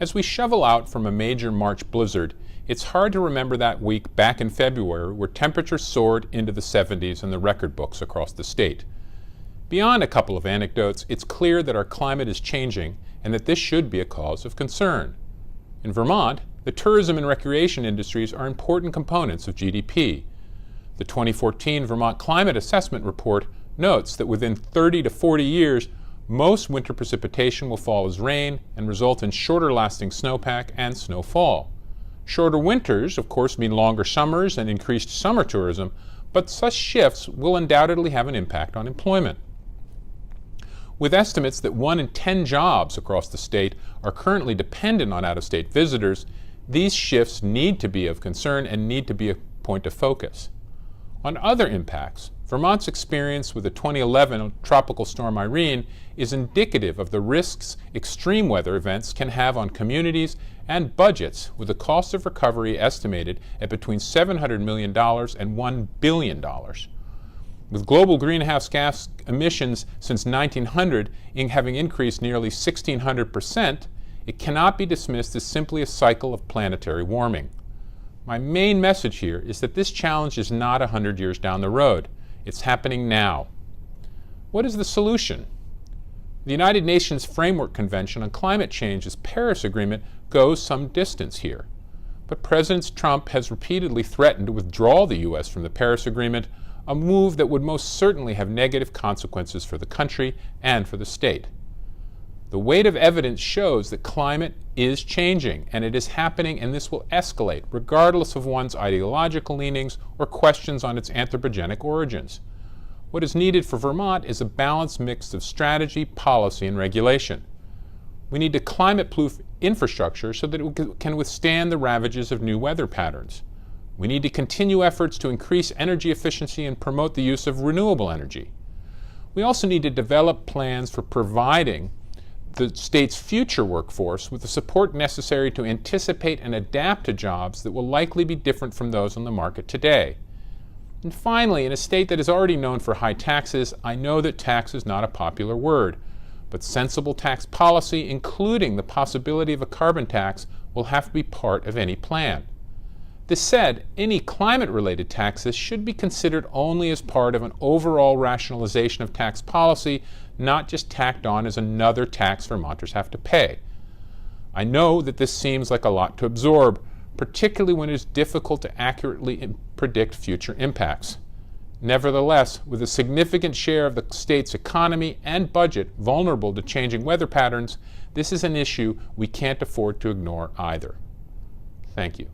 As we shovel out from a major March blizzard, it's hard to remember that week back in February where temperatures soared into the 70s in the record books across the state. Beyond a couple of anecdotes, it's clear that our climate is changing and that this should be a cause of concern. In Vermont, the tourism and recreation industries are important components of GDP. The 2014 Vermont Climate Assessment Report notes that within 30 to 40 years, most winter precipitation will fall as rain and result in shorter-lasting snowpack and snowfall. Shorter winters, of course, mean longer summers and increased summer tourism, but such shifts will undoubtedly have an impact on employment. With estimates that 1 in 10 jobs across the state are currently dependent on out-of-state visitors, these shifts need to be of concern and need to be a point of focus. On other impacts, Vermont's experience with the 2011 tropical storm Irene is indicative of the risks extreme weather events can have on communities and budgets, with the cost of recovery estimated at between $700 million and $1 billion. With global greenhouse gas emissions since 1900 having increased nearly 1,600%, it cannot be dismissed as simply a cycle of planetary warming. My main message here is that this challenge is not 100 years down the road. It's happening now. What is the solution? The United Nations Framework Convention on Climate Change's Paris Agreement goes some distance here. But President Trump has repeatedly threatened to withdraw the U.S. from the Paris Agreement, a move that would most certainly have negative consequences for the country and for the state. The weight of evidence shows that climate is changing, and it is happening, and this will escalate regardless of one's ideological leanings or questions on its anthropogenic origins. What is needed for Vermont is a balanced mix of strategy, policy, and regulation. We need a climate-proof infrastructure so that it can withstand the ravages of new weather patterns. We need to continue efforts to increase energy efficiency and promote the use of renewable energy. We also need to develop plans for providing the state's future workforce with the support necessary to anticipate and adapt to jobs that will likely be different from those on the market today. And finally, in a state that is already known for high taxes, I know that tax is not a popular word, but sensible tax policy, including the possibility of a carbon tax, will have to be part of any plan. This said, any climate-related taxes should be considered only as part of an overall rationalization of tax policy, not just tacked on as another tax Vermonters have to pay. I know that this seems like a lot to absorb, particularly when it is difficult to accurately predict future impacts. Nevertheless, with a significant share of the state's economy and budget vulnerable to changing weather patterns, this is an issue we can't afford to ignore either. Thank you.